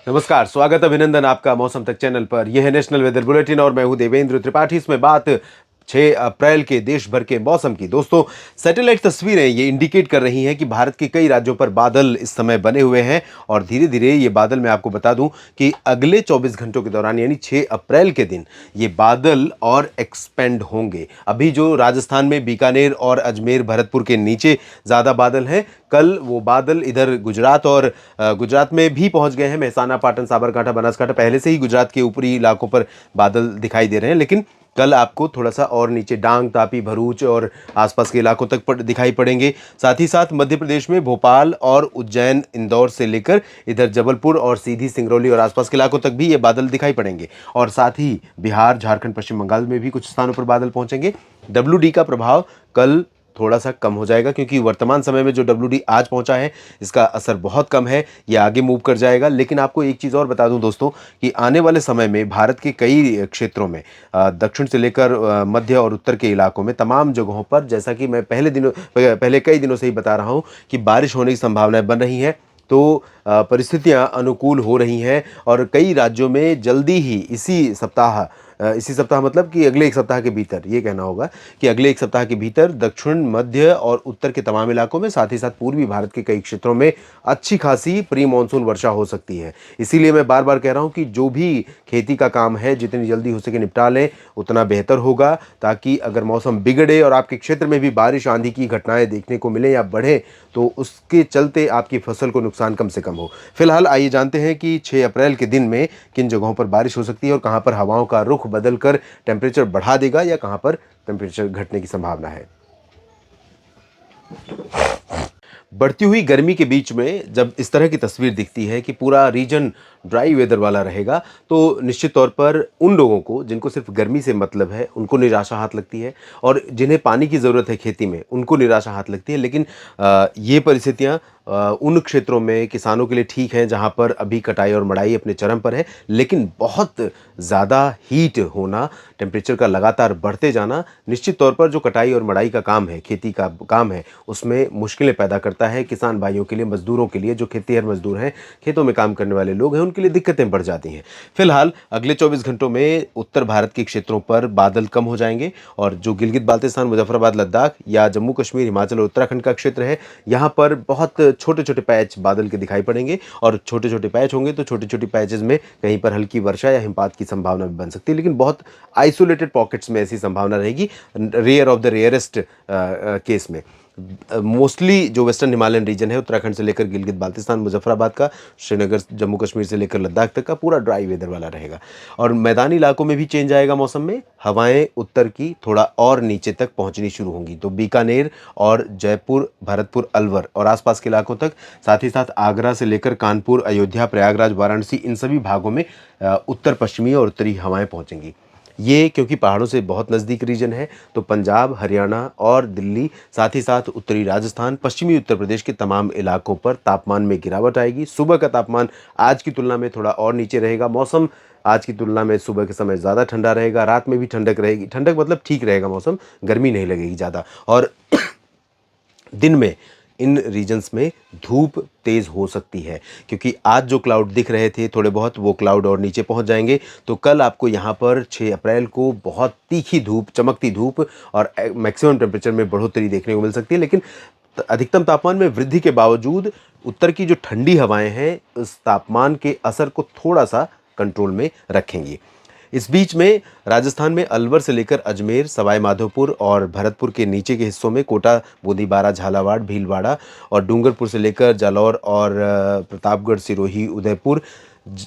नमस्कार, स्वागत अभिनंदन आपका मौसम तक चैनल पर। यह है नेशनल वेदर बुलेटिन और मैं हूं देवेंद्र त्रिपाठी। इसमें बात 6 अप्रैल के देश भर के मौसम की। दोस्तों, सैटेलाइट तस्वीरें ये इंडिकेट कर रही हैं कि भारत के कई राज्यों पर बादल इस समय बने हुए हैं और धीरे-धीरे ये बादल, मैं आपको बता दूं कि अगले 24 घंटों के दौरान यानी 6 अप्रैल के दिन ये बादल और एक्सपेंड होंगे। अभी जो राजस्थान में बीकानेर और अजमेर, भरतपुर के नीचे ज़्यादा बादल हैं, कल वो बादल इधर गुजरात और गुजरात में भी पहुंच गए हैं। मेहसाना, पाटन, साबरकांठा, बनासकांठा, पहले से ही गुजरात के ऊपरी इलाकों पर बादल दिखाई दे रहे हैं, लेकिन कल आपको थोड़ा सा और नीचे डांग, तापी, भरूच और आसपास के इलाकों तक दिखाई पड़ेंगे। साथ ही साथ मध्य प्रदेश में भोपाल और उज्जैन, इंदौर से लेकर इधर जबलपुर और सीधी, सिंगरौली और आसपास के इलाकों तक भी ये बादल दिखाई पड़ेंगे। और साथ ही बिहार, झारखंड, पश्चिम बंगाल में भी कुछ स्थानों पर बादल पहुंचेंगे। WD का प्रभाव कल थोड़ा सा कम हो जाएगा, क्योंकि वर्तमान समय में जो WD आज पहुंचा है इसका असर बहुत कम है, ये आगे मूव कर जाएगा। लेकिन आपको एक चीज़ और बता दूं दोस्तों कि आने वाले समय में भारत के कई क्षेत्रों में, दक्षिण से लेकर मध्य और उत्तर के इलाकों में, तमाम जगहों पर, जैसा कि मैं पहले कई दिनों से ही बता रहा हूं कि बारिश होने की संभावनाएं बन रही हैं। तो परिस्थितियां अनुकूल हो रही हैं और कई राज्यों में जल्दी ही इसी सप्ताह मतलब कि अगले एक सप्ताह के भीतर, ये कहना होगा कि अगले एक सप्ताह के भीतर दक्षिण, मध्य और उत्तर के तमाम इलाकों में, साथ ही साथ पूर्वी भारत के कई क्षेत्रों में अच्छी खासी प्री मानसून वर्षा हो सकती है। इसीलिए मैं बार बार कह रहा हूं कि जो भी खेती का काम है जितनी जल्दी हो सके निपटा लें, उतना बेहतर होगा, ताकि अगर मौसम बिगड़े और आपके क्षेत्र में भी बारिश, आंधी की घटनाएं देखने को मिले या बढ़े, तो उसके चलते आपकी फसल को नुकसान कम से कम हो। फिलहाल आइए जानते हैं कि 6 अप्रैल के दिन में किन जगहों पर बारिश हो सकती है और कहां पर हवाओं का रुख बदलकर टेम्परेचर बढ़ा देगा या कहां पर टेम्परेचर घटने की संभावना है। बढ़ती हुई गर्मी के बीच में जब इस तरह की तस्वीर दिखती है कि पूरा रीजन ड्राई वेदर वाला रहेगा, तो निश्चित तौर पर उन लोगों को जिनको सिर्फ गर्मी से मतलब है, उनको निराशा हाथ लगती है, और जिन्हें पानी की ज़रूरत है खेती में, उनको निराशा हाथ लगती है। लेकिन ये परिस्थितियाँ उन क्षेत्रों में किसानों के लिए ठीक हैं जहाँ पर अभी कटाई और मड़ाई अपने चरम पर है, लेकिन बहुत ज़्यादा हीट होना, टेम्परेचर का लगातार बढ़ते जाना, निश्चित तौर पर जो कटाई और मड़ाई का काम है, खेती का काम है, उसमें मुश्किलें पैदा करता है। किसान भाइयों के लिए, मजदूरों के लिए, जो खेतीहर मजदूर हैं, खेतों में काम करने वाले लोग हैं, उनके लिए दिक्कतें बढ़ जाती हैं। फिलहाल अगले 24 घंटों में उत्तर भारत के क्षेत्रों पर बादल कम हो जाएंगे और जो गिलगित बाल्टिस्तान, मुजफ्फराबाद, लद्दाख या जम्मू कश्मीर, हिमाचल और उत्तराखंड का क्षेत्र है, यहाँ पर बहुत छोटे-छोटे पैच बादल के दिखाई पड़ेंगे और छोटे-छोटे पैच होंगे तो छोटी-छोटी पैचेस में कहीं पर हल्की वर्षा या हिमपात की संभावना भी बन सकती है, लेकिन बहुत आइसोलेटेड पॉकेट्स में ऐसी संभावना रहेगी, rare of the rarest case में। मोस्टली जो वेस्टर्न हिमालयन रीजन है, उत्तराखंड से लेकर गिलगित बाल्टिस्तान, मुजफ्फराबाद का, श्रीनगर, जम्मू कश्मीर से लेकर लद्दाख तक का पूरा ड्राई वेदर वाला रहेगा। और मैदानी इलाकों में भी चेंज आएगा मौसम में, हवाएं उत्तर की थोड़ा और नीचे तक पहुंचनी शुरू होंगी, तो बीकानेर और जयपुर, भरतपुर, अलवर और आसपास के इलाकों तक, साथ ही साथ आगरा से लेकर कानपुर, अयोध्या, प्रयागराज, वाराणसी, इन सभी भागों में उत्तर पश्चिमी और उत्तरी हवाएं पहुंचेंगी। ये क्योंकि पहाड़ों से बहुत नज़दीक रीजन है, तो पंजाब, हरियाणा और दिल्ली, साथ ही साथ उत्तरी राजस्थान, पश्चिमी उत्तर प्रदेश के तमाम इलाकों पर तापमान में गिरावट आएगी। सुबह का तापमान आज की तुलना में थोड़ा और नीचे रहेगा। मौसम आज की तुलना में सुबह के समय ज़्यादा ठंडा रहेगा, रात में भी ठंडक रहेगी। ठंडक मतलब ठीक रहेगा मौसम, गर्मी नहीं लगेगी ज़्यादा। और दिन में इन रीजन्स में धूप तेज़ हो सकती है, क्योंकि आज जो क्लाउड दिख रहे थे थोड़े बहुत, वो क्लाउड और नीचे पहुंच जाएंगे। तो कल आपको यहाँ पर 6 अप्रैल को बहुत तीखी धूप, चमकती धूप और मैक्सिमम टेम्परेचर में बढ़ोतरी देखने को मिल सकती है। लेकिन अधिकतम तापमान में वृद्धि के बावजूद उत्तर की जो ठंडी हवाएं हैं, उस तापमान के असर को थोड़ा सा कंट्रोल में रखेंगी। इस बीच में राजस्थान में अलवर से लेकर अजमेर, सवाई माधोपुर और भरतपुर के नीचे के हिस्सों में कोटा, बूंदी, बारा, झालावाड़, भीलवाड़ा और डूंगरपुर से लेकर जालौर और प्रतापगढ़, सिरोही, उदयपुर,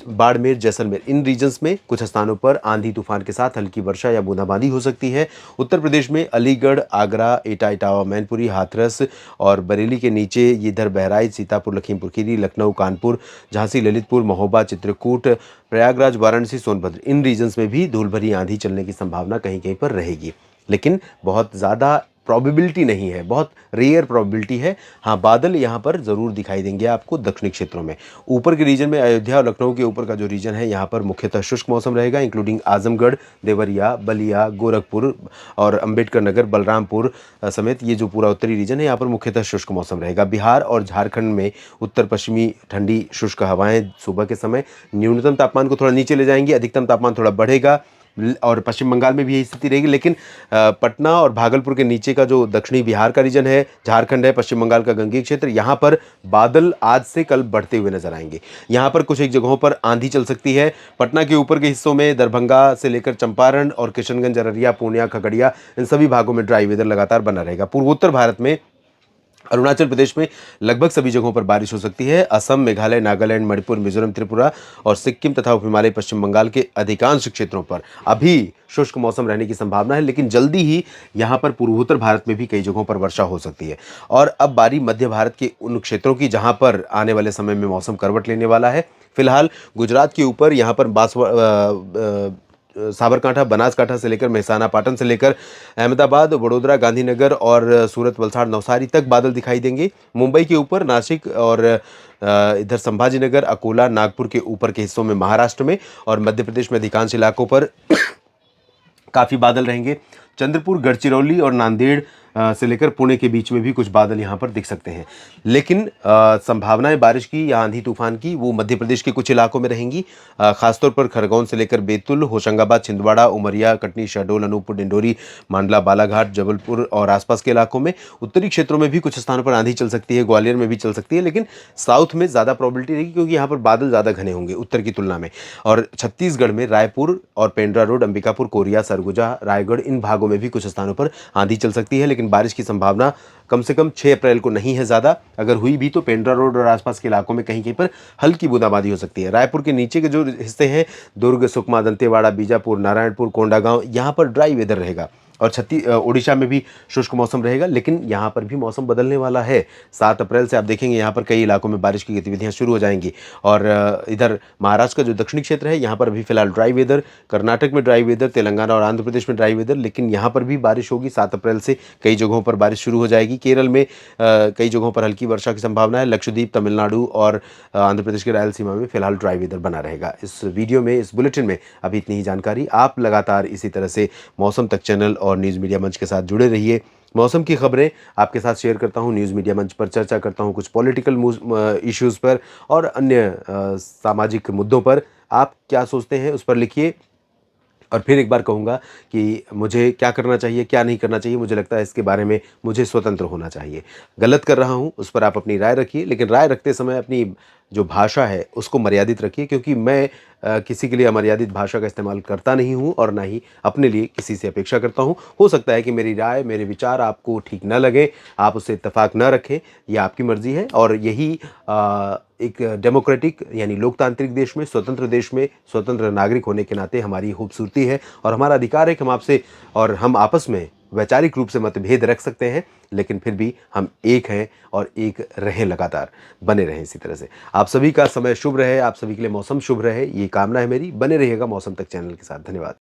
बाड़मेर, जैसलमेर, इन रीजन्स में कुछ स्थानों पर आंधी तूफान के साथ हल्की वर्षा या बूंदाबांदी हो सकती है। उत्तर प्रदेश में अलीगढ़, आगरा, एटा, इटावा, मैनपुरी, हाथरस और बरेली के नीचे इधर बहराइच, सीतापुर, लखीमपुर खीरी, लखनऊ, कानपुर, झांसी, ललितपुर, महोबा, चित्रकूट, प्रयागराज, वाराणसी, सोनभद्र, इन रीजन्स में भी धूल भरी आंधी चलने की संभावना कहीं कहीं पर रहेगी। लेकिन बहुत ज़्यादा प्रोबेबिलिटी नहीं है, बहुत रेयर प्रोबेबिलिटी है। हाँ, बादल यहाँ पर ज़रूर दिखाई देंगे आपको दक्षिणी क्षेत्रों में। ऊपर के रीजन में अयोध्या और लखनऊ के ऊपर का जो रीजन है, यहाँ पर मुख्यतः शुष्क मौसम रहेगा, इंक्लूडिंग आजमगढ़, देवरिया, बलिया, गोरखपुर और अंबेडकर नगर, बलरामपुर समेत ये जो पूरा उत्तरी रीजन है, यहाँ पर मुख्यतः शुष्क मौसम रहेगा। बिहार और झारखंड में उत्तर पश्चिमी ठंडी शुष्क हवाएं सुबह के समय न्यूनतम तापमान को थोड़ा नीचे ले जाएंगी, अधिकतम तापमान थोड़ा बढ़ेगा। और पश्चिम बंगाल में भी यही स्थिति रहेगी, लेकिन पटना और भागलपुर के नीचे का जो दक्षिणी बिहार का रीजन है, झारखंड है, पश्चिम बंगाल का गंगीय क्षेत्र, यहाँ पर बादल आज से कल बढ़ते हुए नजर आएंगे। यहाँ पर कुछ एक जगहों पर आंधी चल सकती है। पटना के ऊपर के हिस्सों में दरभंगा से लेकर चंपारण और किशनगंज, अररिया, पूर्णिया, खगड़िया, इन सभी भागों में ड्राई वेदर लगातार बना रहेगा। पूर्वोत्तर भारत में अरुणाचल प्रदेश में लगभग सभी जगहों पर बारिश हो सकती है। असम, मेघालय, नागालैंड, मणिपुर, मिजोरम, त्रिपुरा और सिक्किम तथा उप हिमालय पश्चिम बंगाल के अधिकांश क्षेत्रों पर अभी शुष्क मौसम रहने की संभावना है, लेकिन जल्दी ही यहाँ पर पूर्वोत्तर भारत में भी कई जगहों पर वर्षा हो सकती है। और अब बारी मध्य भारत के उन क्षेत्रों की जहाँ पर आने वाले समय में मौसम करवट लेने वाला है। फिलहाल गुजरात के ऊपर यहाँ पर साबरकांठा, बनासकांठा से लेकर मेहसाना, पाटन से लेकर अहमदाबाद, वडोदरा, गांधीनगर और सूरत, वलसाड़, नवसारी तक बादल दिखाई देंगे। मुंबई के ऊपर, नासिक और इधर संभाजीनगर, अकोला, नागपुर के ऊपर के हिस्सों में महाराष्ट्र में और मध्य प्रदेश में अधिकांश इलाकों पर काफ़ी बादल रहेंगे। चंद्रपुर, गढ़चिरौली और नांदेड़ से लेकर पुणे के बीच में भी कुछ बादल यहाँ पर दिख सकते हैं, लेकिन संभावनाएं बारिश की या आंधी तूफान की वो मध्य प्रदेश के कुछ इलाकों में रहेंगी, खासतौर पर खरगोन से लेकर बैतूल, होशंगाबाद, छिंदवाड़ा, उमरिया, कटनी, शहडोल, अनूपपुर, डिंडोरी, मांडला, बालाघाट, जबलपुर और आसपास के इलाकों में। उत्तरी क्षेत्रों में भी कुछ स्थानों पर आंधी चल सकती है, ग्वालियर में भी चल सकती है, लेकिन साउथ में ज़्यादा प्रोबेबिलिटी रहेगी क्योंकि यहाँ पर बादल ज़्यादा घने होंगे उत्तर की तुलना में। और छत्तीसगढ़ में रायपुर और पेंड्रा रोड, अंबिकापुर, कोरिया, सरगुजा, रायगढ़, इन भागों में भी कुछ स्थानों पर आंधी चल सकती है, लेकिन बारिश की संभावना कम से कम 6 अप्रैल को नहीं है ज़्यादा। अगर हुई भी तो पेंड्रा रोड और आसपास के इलाकों में कहीं कहीं पर हल्की बूंदाबांदी हो सकती है। रायपुर के नीचे के जो हिस्से हैं, दुर्ग, सुकमा, दंतेवाड़ा, बीजापुर, नारायणपुर, कोंडागांव, यहाँ पर ड्राई वेदर रहेगा। और उड़ीसा में भी शुष्क मौसम रहेगा, लेकिन यहाँ पर भी मौसम बदलने वाला है। 7 अप्रैल से आप देखेंगे यहाँ पर कई इलाकों में बारिश की गतिविधियाँ शुरू हो जाएंगी। और इधर महाराष्ट्र का जो दक्षिणी क्षेत्र है, यहाँ पर अभी फिलहाल ड्राई वेदर, कर्नाटक में ड्राई वेदर, तेलंगाना और आंध्र प्रदेश में ड्राई वेदर, लेकिन यहाँ पर भी बारिश होगी। 7 अप्रैल से कई जगहों पर बारिश शुरू हो जाएगी। केरल में कई जगहों पर हल्की वर्षा की संभावना है। लक्षद्वीप, तमिलनाडु और आंध्र प्रदेश के रायलसीमा में फिलहाल ड्राई वेदर बना रहेगा। इस वीडियो में, इस बुलेटिन में अभी इतनी ही जानकारी। आप लगातार इसी तरह से मौसम तक चैनल और न्यूज़ मीडिया मंच के साथ जुड़े रहिए। मौसम की खबरें आपके साथ शेयर करता हूं, न्यूज़ मीडिया मंच पर चर्चा करता हूं कुछ पॉलिटिकल इश्यूज़ पर और अन्य सामाजिक मुद्दों पर। आप क्या सोचते हैं उस पर लिखिए। और फिर एक बार कहूँगा कि मुझे क्या करना चाहिए, क्या नहीं करना चाहिए, मुझे लगता है इसके बारे में मुझे स्वतंत्र होना चाहिए। गलत कर रहा हूँ उस पर आप अपनी राय रखिए, लेकिन राय रखते समय अपनी जो भाषा है उसको मर्यादित रखिए, क्योंकि मैं किसी के लिए अमर्यादित भाषा का इस्तेमाल करता नहीं हूँ और ना ही अपने लिए किसी से अपेक्षा करता हूँ। हो सकता है कि मेरी राय, मेरे विचार आपको ठीक न लगे, आप उससे इत्तेफाक न रखें, ये आपकी मर्ज़ी है। और यही एक डेमोक्रेटिक यानी लोकतांत्रिक देश में, स्वतंत्र देश में, स्वतंत्र नागरिक होने के नाते हमारी खूबसूरती है और हमारा अधिकार है कि हम आपसे और हम आपस में वैचारिक रूप से मतभेद रख सकते हैं, लेकिन फिर भी हम एक हैं और एक रहें, लगातार बने रहें इसी तरह से। आप सभी का समय शुभ रहे, आप सभी के लिए मौसम शुभ रहे, ये कामना है मेरी। बने रहिएगा मौसम तक चैनल के साथ। धन्यवाद।